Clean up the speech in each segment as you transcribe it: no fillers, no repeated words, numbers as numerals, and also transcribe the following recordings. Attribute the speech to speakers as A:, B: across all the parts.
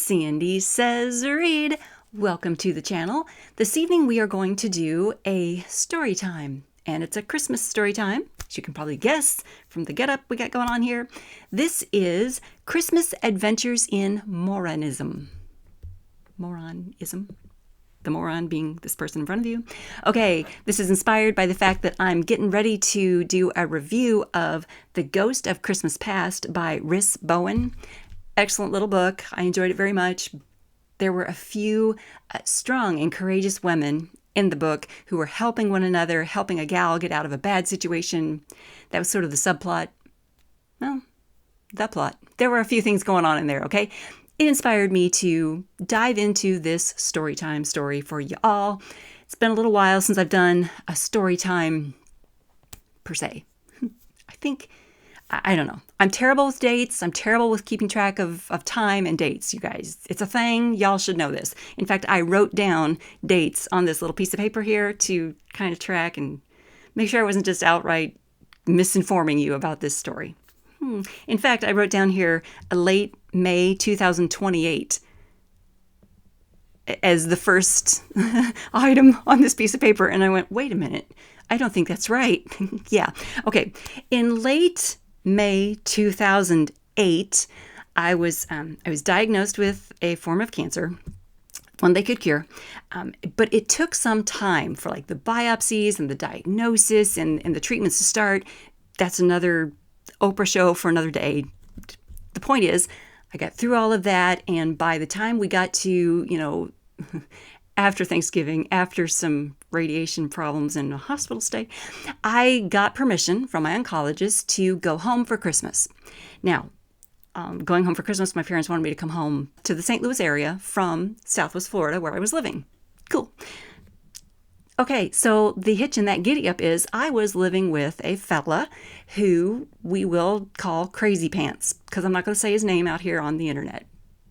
A: Sandy Says Read. Welcome to the channel. This evening we are going to do a story time, and it's a Christmas story time, as you can probably guess from the getup we got going on here. This is Christmas Adventures in Moronism. Moronism? The moron being this person in front of you. Okay, this is inspired by the fact that I'm getting ready to do a review of The Ghost of Christmas Past by Rhys Bowen. Excellent little book. I enjoyed it very much. There were a few strong and courageous women in the book who were helping one another, helping a gal get out of a bad situation. That was sort of the subplot. Well, the plot. There were a few things going on in there, okay? It inspired me to dive into this story time story for you all. It's been a little while since I've done a story time per se. I don't know. I'm terrible with dates. I'm terrible with keeping track of time and dates, you guys. It's a thing. Y'all should know this. In fact, I wrote down dates on this little piece of paper here to kind of track and make sure I wasn't just outright misinforming you about this story. In fact, I wrote down here a late May 2028 as the first item on this piece of paper. And I went, wait a minute. I don't think that's right. Yeah. Okay. In late May 2008, I was diagnosed with a form of cancer, one they could cure, but it took some time for like the biopsies and the diagnosis and the treatments to start. That's another Oprah show for another day. The point is, I got through all of that, and by the time we got to, after Thanksgiving, after some radiation problems and a hospital stay, I got permission from my oncologist to go home for Christmas. Now, going home for Christmas, my parents wanted me to come home to the St. Louis area from Southwest Florida, where I was living. Cool. Okay, so the hitch in that giddy up is I was living with a fella who we will call Crazy Pants, because I'm not going to say his name out here on the internet.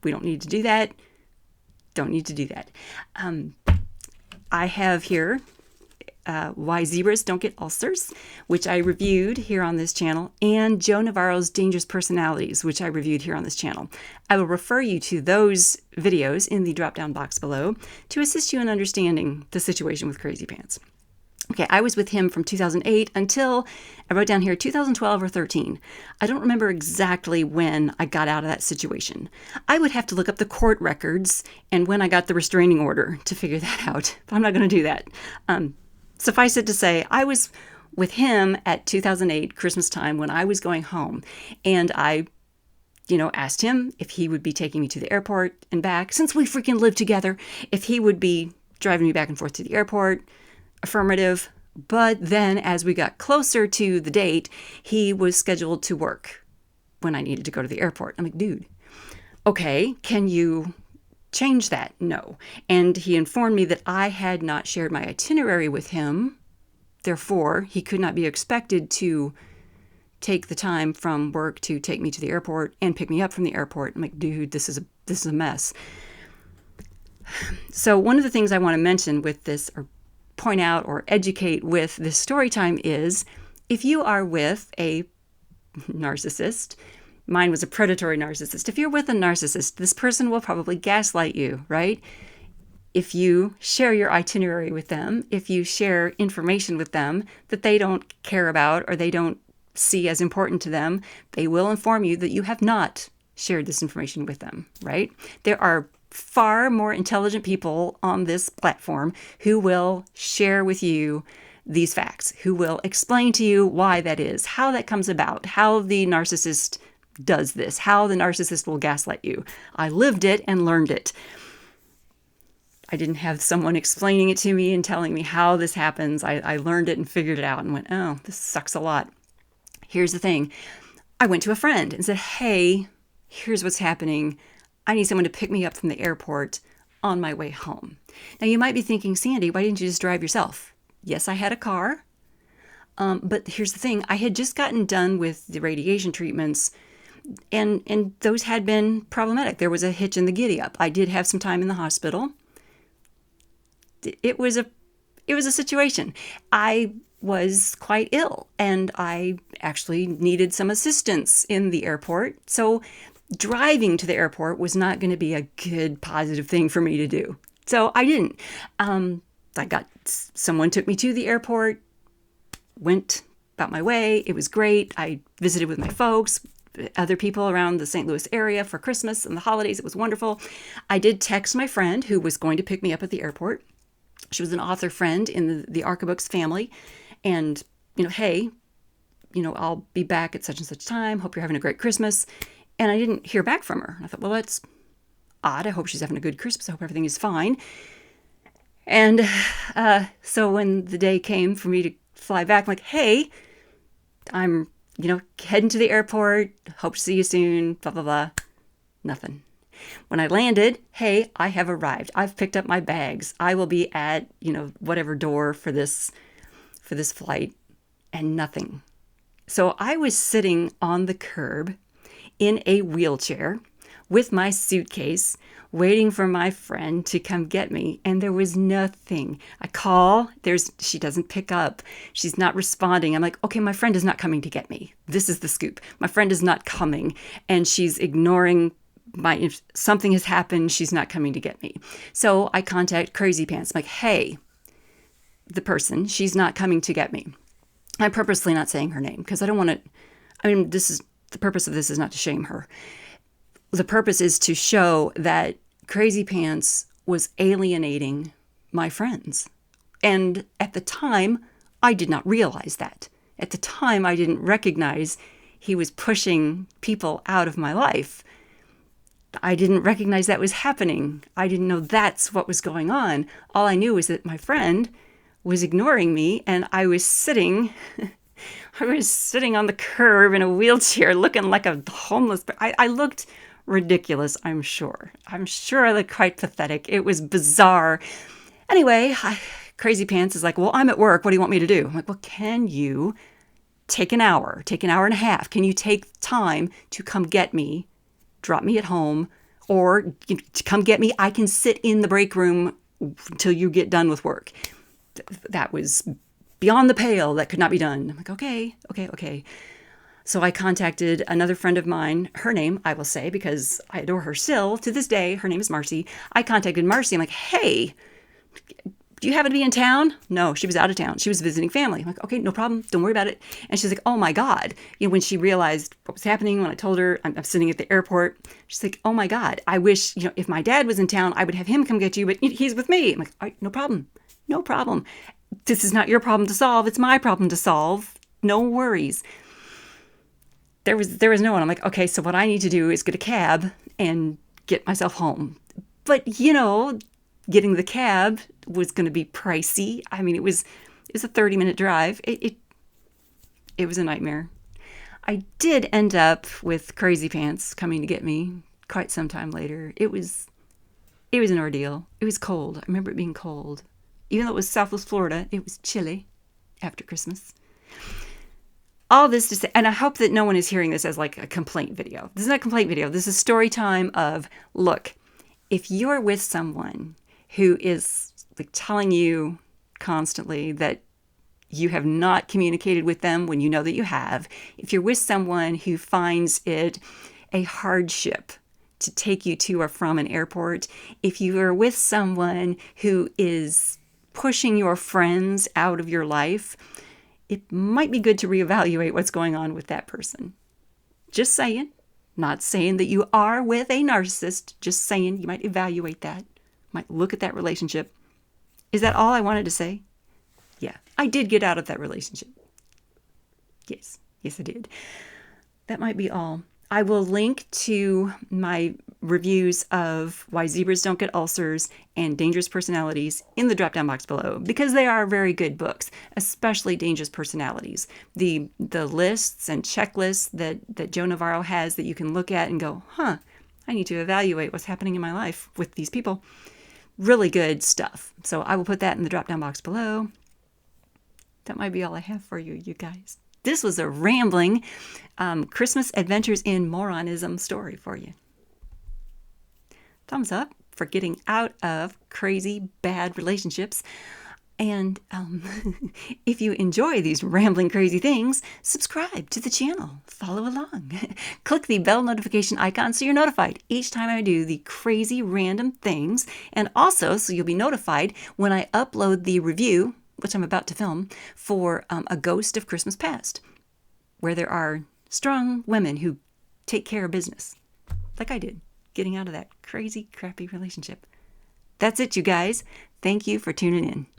A: We don't need to do that. Don't need to do that. I have here Why Zebras Don't Get Ulcers, which I reviewed here on this channel, and Joe Navarro's Dangerous Personalities, which I reviewed here on this channel. I will refer you to those videos in the drop-down box below to assist you in understanding the situation with Crazy Pants. Okay, I was with him from 2008 until, I wrote down here, 2012 or 13. I don't remember exactly when I got out of that situation. I would have to look up the court records and when I got the restraining order to figure that out, but I'm not going to do that. Suffice it to say, I was with him at 2008 Christmas time when I was going home, and I asked him if he would be taking me to the airport and back, since we freaking live together, if he would be driving me back and forth to the airport. Affirmative. But then as we got closer to the date, he was scheduled to work when I needed to go to the airport. I'm like, dude, okay, can you change that? No. And he informed me that I had not shared my itinerary with him. Therefore, he could not be expected to take the time from work to take me to the airport and pick me up from the airport. I'm like, dude, this is a mess. So one of the things I want to mention with this, or point out or educate with this story time, is if you are with a narcissist, mine was a predatory narcissist. If you're with a narcissist, this person will probably gaslight you, right? If you share your itinerary with them, if you share information with them that they don't care about or they don't see as important to them, they will inform you that you have not shared this information with them, right? There are far more intelligent people on this platform who will share with you these facts, who will explain to you why that is, how that comes about, how the narcissist does this, how the narcissist will gaslight you. I lived it and learned it. I didn't have someone explaining it to me and telling me how this happens. I learned it and figured it out and went, oh, this sucks a lot. Here's the thing. I went to a friend and said, hey, here's what's happening. I need someone to pick me up from the airport on my way home. Now, you might be thinking, Sandy, why didn't you just drive yourself? Yes, I had a car. But here's the thing. I had just gotten done with the radiation treatments, and those had been problematic. There was a hitch in the giddy up. I did have some time in the hospital. It was a situation. I was quite ill, and I actually needed some assistance in the airport. So driving to the airport was not going to be a good, positive thing for me to do. So I didn't. Someone took me to the airport, went about my way. It was great. I visited with my folks, other people around the St. Louis area for Christmas and the holidays. It was wonderful. I did text my friend who was going to pick me up at the airport. She was an author friend in the Archibooks family. And, hey, I'll be back at such and such time. Hope you're having a great Christmas. And I didn't hear back from her. I thought, well, that's odd. I hope she's having a good Christmas. I hope everything is fine. And so when the day came for me to fly back, I'm like, hey, I'm, heading to the airport. Hope to see you soon. Blah, blah, blah. Nothing. When I landed, hey, I have arrived. I've picked up my bags. I will be at, whatever door for this flight, and nothing. So I was sitting on the curb in a wheelchair with my suitcase, waiting for my friend to come get me, and there was nothing. I call, she doesn't pick up. She's not responding. I'm like, okay, my friend is not coming to get me. This is the scoop. My friend is not coming, and she's ignoring if something has happened, she's not coming to get me. So I contact Crazy Pants. I'm like, hey, the person, she's not coming to get me. I'm purposely not saying her name because I don't want to, the purpose of this is not to shame her. The purpose is to show that Crazy Pants was alienating my friends. And at the time, I did not realize that. At the time, I didn't recognize he was pushing people out of my life. I didn't recognize that was happening. I didn't know that's what was going on. All I knew was that my friend was ignoring me, and I was sitting on the curb in a wheelchair looking like a homeless. I looked ridiculous, I'm sure. I'm sure I looked quite pathetic. It was bizarre. Anyway, Crazy Pants is like, well, I'm at work. What do you want me to do? I'm like, well, can you take an hour and a half? Can you take time to come get me, drop me at home, or to come get me? I can sit in the break room until you get done with work. That was beyond the pale. That could not be done. I'm like, okay. So I contacted another friend of mine. Her name, I will say, because I adore her still to this day. Her name is Marcy. I contacted Marcy. I'm like, hey, do you happen to be in town? No, she was out of town. She was visiting family. I'm like, okay, no problem. Don't worry about it. And she's like, oh my God. When she realized what was happening, when I told her I'm sitting at the airport, she's like, oh my God, I wish, if my dad was in town, I would have him come get you, but he's with me. I'm like, all right, no problem. No problem. This is not your problem to solve. It's my problem to solve. No worries. There was no one. I'm like, okay, so what I need to do is get a cab and get myself home. But, getting the cab was going to be pricey. I mean, it was a 30-minute drive. It was a nightmare. I did end up with Crazy Pants coming to get me quite some time later. It was an ordeal. It was cold. I remember it being cold. Even though it was Southwest Florida, it was chilly after Christmas. All this to say, and I hope that no one is hearing this as like a complaint video. This is not a complaint video. This is story time of, look, if you're with someone who is like telling you constantly that you have not communicated with them when you know that you have, if you're with someone who finds it a hardship to take you to or from an airport, if you are with someone who is pushing your friends out of your life, it might be good to reevaluate what's going on with that person. Just saying. Not saying that you are with a narcissist. Just saying you might evaluate that. Might look at that relationship. Is that all I wanted to say? Yeah, I did get out of that relationship. Yes, I did. That might be all. I will link to my reviews of Why Zebras Don't Get Ulcers and Dangerous Personalities in the drop-down box below, because they are very good books, especially Dangerous Personalities. The lists and checklists that Joe Navarro has that you can look at and go, I need to evaluate what's happening in my life with these people. Really good stuff. So I will put that in the drop-down box below. That might be all I have for you, you guys. This was a rambling Christmas Adventures in Moronism story for you. Thumbs up for getting out of crazy, bad relationships. And if you enjoy these rambling crazy things, subscribe to the channel. Follow along. Click the bell notification icon so you're notified each time I do the crazy random things. And also so you'll be notified when I upload the review, which I'm about to film, for A Ghost of Christmas Past, where there are strong women who take care of business, like I did, getting out of that crazy, crappy relationship. That's it, you guys. Thank you for tuning in.